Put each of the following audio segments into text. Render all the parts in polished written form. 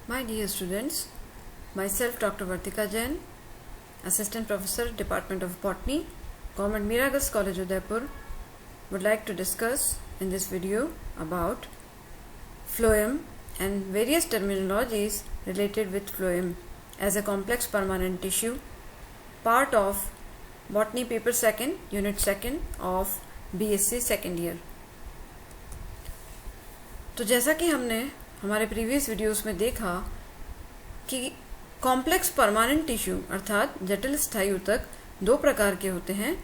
My dear students, myself Dr. Vartika Jain, Assistant Professor, Department of Botany, Government Mira Girls College, Udaipur, would like to discuss in this video about phloem and various terminologies related with phloem as a complex permanent tissue, part of Botany Paper 2nd, Unit 2nd of BSc second year. तो जैसा कि हमने हमारे previous videos में देखा कि complex permanent tissue अर्थात जटिल स्थायी ऊतक दो प्रकार के होते हैं,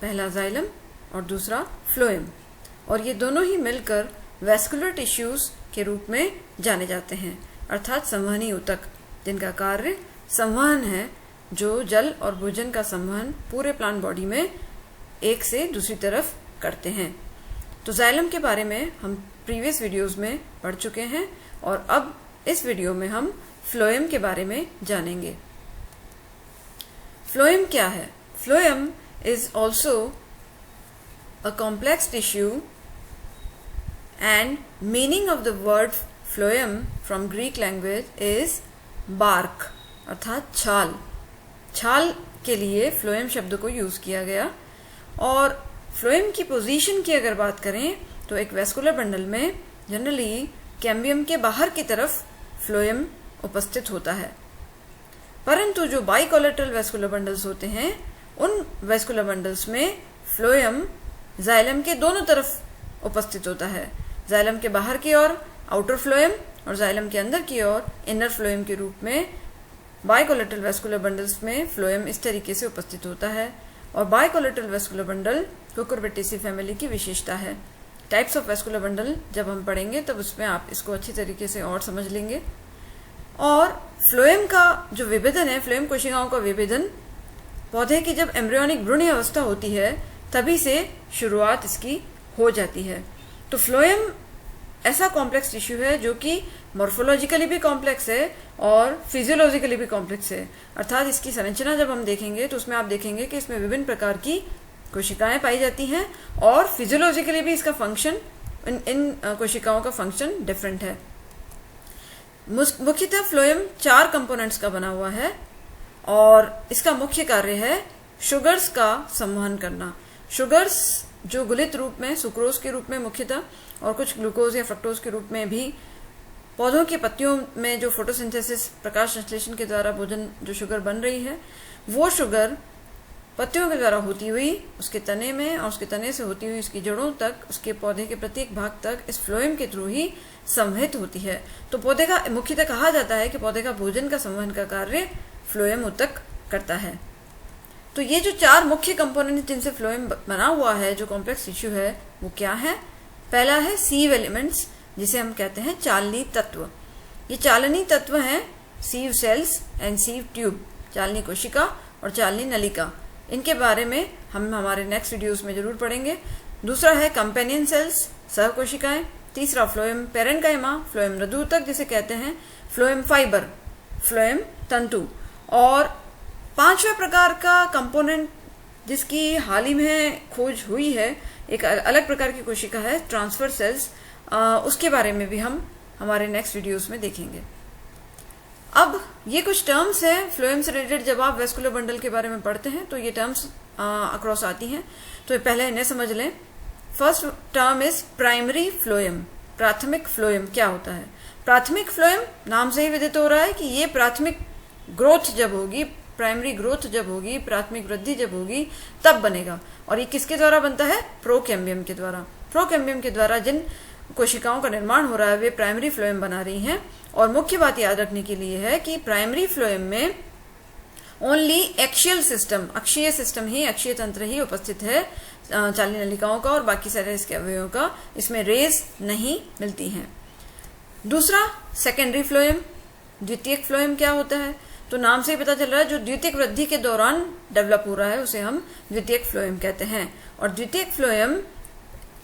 पहला जाइलम और दूसरा फ्लोएम, और ये दोनों ही मिलकर वैस्कुलर टिश्यूज के रूप में जाने जाते हैं अर्थात संवहनी ऊतक, जिनका कार्य संवहन है, जो जल और भोजन का संवहन पूरे प्लांट बॉडी में एक से दूसरी तरफ करते हैं। तो जाइलम के बारे में हम प्रीवियस वीडियोस में पढ़ चुके हैं और अब इस वीडियो में हम फ्लोएम के बारे में जानेंगे। फ्लोएम क्या है? Phloem is also a complex tissue and meaning of the word phloem from Greek language is bark अर्थात छाल। छाल के लिए फ्लोएम शब्द को यूज किया गया। और फ्लोएम की पोजीशन की अगर बात करें तो एक वैस्कुलर बंडल में जनरली कैम्बियम के बाहर की तरफ फ्लोएम उपस्थित होता है, परंतु जो बाइकोलेटरल वैस्कुलर बंडल्स होते हैं उन वैस्कुलर बंडल्स में फ्लोएम जाइलम के दोनों तरफ उपस्थित होता है। जाइलम के बाहर की ओर आउटर फ्लोएम और जाइलम के अंदर की ओर इनर फ्लोएम के रूप में बाइकोलेटरल वैस्कुलर बंडल्स में फ्लोएम इस तरीके से उपस्थित होता है। और bicollateral vascular bundle Cucurbitaceae family की विशेषता है। टाइप्स ऑफ वैस्कुलर बंडल जब हम पढ़ेंगे तब उसमें आप इसको अच्छी तरीके से और समझ लेंगे। और फ्लोएम का जो विभेदन है, फ्लोएम कोशिकाओं का विभेदन पौधे की जब एम्ब्रियोनिक भ्रूण अवस्था होती है तभी से शुरुआत इसकी हो जाती है। तो फ्लोएम ऐसा कॉम्प्लेक्स टिश्यू है जो कि मॉर्फोलॉजिकली भी कॉम्प्लेक्स है और फिजियोलॉजिकली भी कॉम्प्लेक्स है, अर्थात इसकी संरचना जब हम देखेंगे तो उसमें आप देखेंगे कि इसमें विभिन्न प्रकार की कोशिकाएं पाई जाती हैं और फिजियोलॉजिकली भी इसका फंक्शन इन कोशिकाओं का फंक्शन डिफरेंट है। मुख्यतः फ्लोएम 4 कंपोनेंट्स का बना हुआ है और इसका मुख्य कार्य है शुगर्स का संवहन करना। शुगर्स जो गुलित रूप में सुक्रोज के रूप में मुख्यतः और कुछ ग्लूकोज या फ्रक्टोज के रूप में भी पौधों की पत्तियों में जो फोटोसिंथेसिस प्रकाश संश्लेषण के द्वारा भोजन जो शुगर बन रही है, वो शुगर पत्तियों के द्वारा होती हुई उसके तने में और उसके तने से होती हुई उसकी जड़ों तक, उसके पौधे के प्रत्येक भाग तक इस फ्लोएम के थ्रू ही संवहित होती है। तो पौधे का मुख्यतः कहा जाता है कि पौधे का भोजन का संवहन का कार्य फ्लोएम ऊतक करता है। तो ये जो 4 मुख्य कंपोनेंट जिनसे फ्लोएम बना हुआ है, जो कॉम्प्लेक्स टिश्यू है, वो क्या है? पहला है सीव एलिमेंट्स, जिसे हम कहते हैं चालनी तत्व। ये चालनी तत्व हैं सीव सेल्स एंड सीव ट्यूब, चालनी कोशिका और चालनी नलिका। इनके बारे में हम हमारे नेक्स्ट वीडियोस में जरूर पढ़ेंगे। दूसरा है कंपेनियन सेल्स, सह कोशिकाएं। तीसरा फ्लोएम पेरेन्काइमा, फ्लोएम रदूतक जिसे कहते हैं, फ्लोएम फाइबर, फ्लोएम तंतु। और 5वां प्रकार का कंपोनेंट जिसकी हाल ही में खोज हुई है, एक अलग प्रकार की कोशिका है ट्रांसफर सेल्स, उसके बारे में भी हम हमारे नेक्स्ट वीडियोस में देखेंगे। अब ये कुछ टर्म्स हैं फ्लोएम से रिलेटेड, जब आप वैस्कुलर बंडल के बारे में पढ़ते हैं तो ये टर्म्स अक्रॉस आती हैं, तो पहले इन्हें समझ लें। First term is primary phloem. प्राथमिक फ्लोएम क्या होता है? प्राथमिक फ्लोएम नाम से ही विदित हो रहा है कि ये प्राथमिक ग्रोथ जब होगी, प्राइमरी ग्रोथ जब होगी, प्राथमिक वृद्धि जब होगी तब बनेगा। और ये किसके द्वारा बनता है? प्रोकैम्बियम के द्वारा। प्रोकैम्बियम के द्वारा जिन कोशिकाओं का निर्माण हो रहा है वे प्राइमरी फ्लोएम बना रही हैं। और मुख्य बात याद रखने के लिए है कि प्राइमरी फ्लोएम में ओनली एक्शियल सिस्टम, अक्षीय सिस्टम ही, अक्षीय तंत्र ही उपस्थित है चालनी नलिकाओं का, और बाकी सारे इसके अवयवों का इसमें रेज नहीं मिलती हैं। दूसरा सेकेंडरी फ्लोएम, द्वितीयक फ्लोएम क्या होता है? तो नाम से ही पता चल रहा है जो द्वितीयक वृद्धि के दौरान डेवलप हो रहा है उसे हम द्वितीयक फ्लोएम कहते हैं। और द्वितीयक फ्लोएम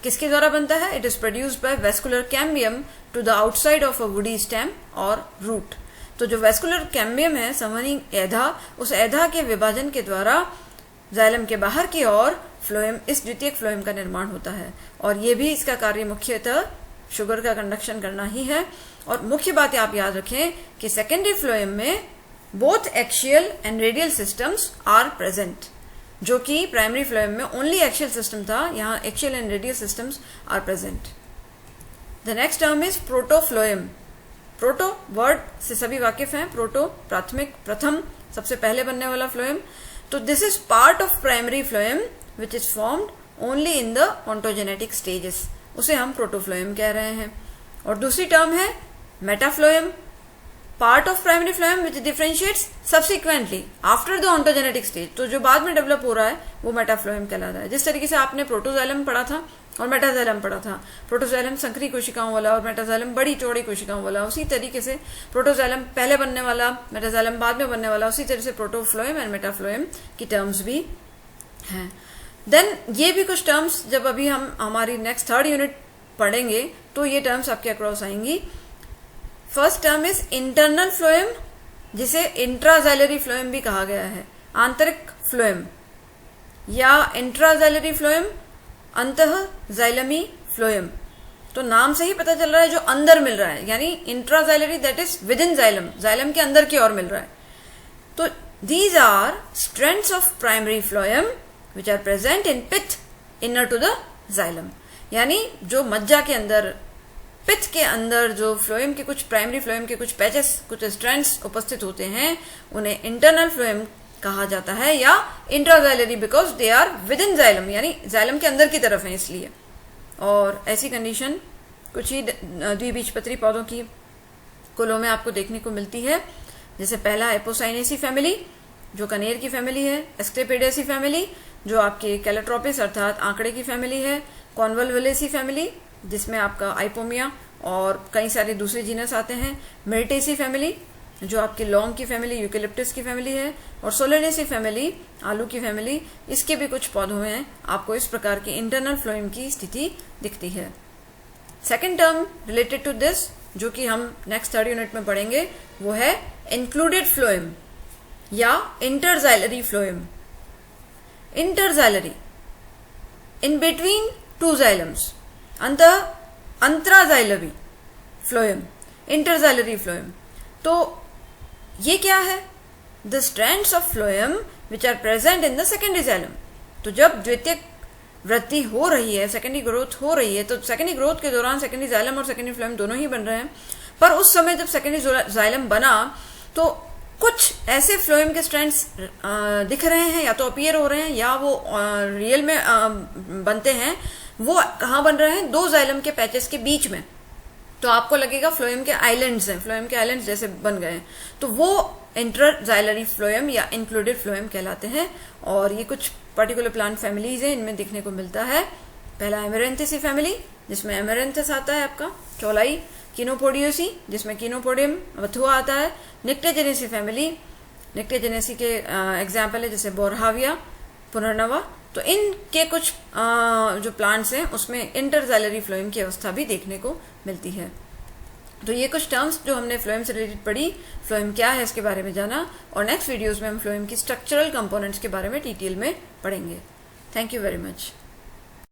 किसके द्वारा बनता है? It is produced by vascular cambium to the outside of a woody stem और रूट। तो जो वैस्कुलर कैम्बियम है, संवहनी ऐधा, उस ऐधा के विभाजन के द्वारा जाइलम के बाहर की ओर फ्लोएम, इस द्वितीयक फ्लोएम का निर्माण होता है। और ये भी इसका कार्य मुख्यतः शुगर का कंडक्शन करना ही है। और मुख्य बात आप याद रखें कि सेकेंडरी फ्लोएम में both axial and radial systems are present, जो कि प्राइमरी फ्लोएम में ओनली एक्शियल सिस्टम था, यहाँ axial and radial systems are present. The next term is protophloem. Proto word से सभी वाकिफ हैं, प्रोटो प्राथमिक, प्रथम, सबसे पहले बनने वाला फ्लोएम। तो this is part of primary phloem which is formed only in the ontogenetic stages, उसे हम प्रोटोफ्लोएम कह रहे हैं। और दूसरी टर्म है metaphloem, part of primary phloem which differentiates subsequently after the ontogenetic stage. तो जो बाद में डेवलप हो रहा है वो मेटाफ्लोएम कहलाता है। जिस तरीके से आपने प्रोटोजाइलम पढ़ा था और मेटाजाइलम पढ़ा था, प्रोटोजाइलम संकरी कोशिकाओं वाला और मेटाजाइलम बड़ी चौड़ी कोशिकाओं वाला, उसी तरीके से प्रोटोजाइलम पहले बनने वाला, मेटाजाइलम बाद में बनने वाला, उसी तरह से प्रोटोफ्लोएम एंड मेटाफ्लोएम की टर्म्स भी हैं। देन ये भी कुछ टर्म्स जब अभी हम हमारी नेक्स्ट 3rd यूनिट पढ़ेंगे तो ये टर्म्स आपके अक्रॉस आएंगी। First term is internal phloem, जिसे इंट्राजाइलरी फ्लोएम भी कहा गया है, आंतरिक फ्लोएम, या इंट्राजाइलरी फ्लोएम, अंतः जाइलमी फ्लोएम। तो नाम से ही पता चल रहा है जो अंदर मिल रहा है, यानी intraxylary that is within xylem, xylem के अंदर की ओर मिल रहा है। तो these are strands of primary phloem which are present in pith inner to the xylem, यानी जो मज्जा के अंदर, पिथ के अंदर जो फ्लोएम के कुछ, प्राइमरी फ्लोएम के कुछ पैचेस, कुछ स्ट्रैंड्स उपस्थित होते हैं, उन्हें इंटरनल फ्लोएम कहा जाता है, या intraxylary because they are within xylem, यानी जाइलम के अंदर की तरफ है इसलिए। और ऐसी कंडीशन कुछ ही द्विबीजपत्री पौधों की कुलों में आपको देखने को मिलती है। जैसे पहला एपोसाइनेसी फैमिली जो कनेर की फैमिली है, एस्क्लेपिडेसी फैमिली जो आपके कैलोट्रोपिस अर्थात आंकड़े की फैमिली है, कॉन्वल्वुलेसी फैमिली जिसमें आपका आइपोमिया और कई सारे दूसरे जीनस आते हैं, मिर्टेसी फैमिली जो आपकी लौंग की फैमिली, यूकेलिप्टस की फैमिली है, और सोलेनेसी फैमिली आलू की फैमिली, इसके भी कुछ पौधों में आपको इस प्रकार की इंटरनल फ्लोएम की स्थिति दिखती है। Second term related to this जो कि हम नेक्स्ट 3rd यूनिट में पढ़ेंगे वो है इंक्लूडेड फ्लोएम या interxylary phloem. Interxylary in between two xylems, अंतराजाइलरी फ्लोएम, इंटरजाइलरी फ्लोएम। तो ये क्या है? The strands of phloem which are present in the secondary xylem. तो जब द्वितीयक वृद्धि हो रही है, सेकेंडरी ग्रोथ हो रही है, तो सेकेंडरी ग्रोथ के दौरान सेकेंडरी जाइलम और सेकेंडरी फ्लोएम दोनों ही बन रहे हैं। पर उस समय जब सेकेंडरी जाइलम बना तो कुछ ऐसे फ्लोएम के स्ट्रैंड्स दिख रहे हैं, या तो अपीयर हो रहे हैं या वो रियल में बनते हैं। वो कहाँ बन रहे हैं? 2 जाइलम के पैचेस के बीच में। तो आपको लगेगा फ्लोएम के आइलैंड्स हैं, फ्लोएम के आइलैंड्स जैसे बन गए हैं। तो वो इंटरजाइलरी फ्लोएम या इंक्लूडेड फ्लोएम कहलाते हैं। और ये कुछ पर्टिकुलर प्लांट फैमिलीज हैं, इनमें दिखने को मिलता है। पहला एमेरेंथेसी फैमिली जिसमें एमेरेंथस आता है आपका चौलाई, किनोपोडियोसी जिसमें किनोपोडियम वथुआ आता है, निक्टेजेनेसी फैमिली, निक्टेजेनेसी के एग्जाम्पल है जैसे बोरहाविया, पुनर्नवा। तो इनके कुछ जो प्लांट्स हैं उसमें इंटरजाइलरी फ्लोएम की अवस्था भी देखने को मिलती है। तो ये कुछ टर्म्स जो हमने फ्लोएम से रिलेटेड पढ़ी, फ्लोएम क्या है इसके बारे में जाना, और नेक्स्ट वीडियोस में हम फ्लोएम की स्ट्रक्चरल कंपोनेंट्स के बारे में डिटेल में पढ़ेंगे। Thank you very much.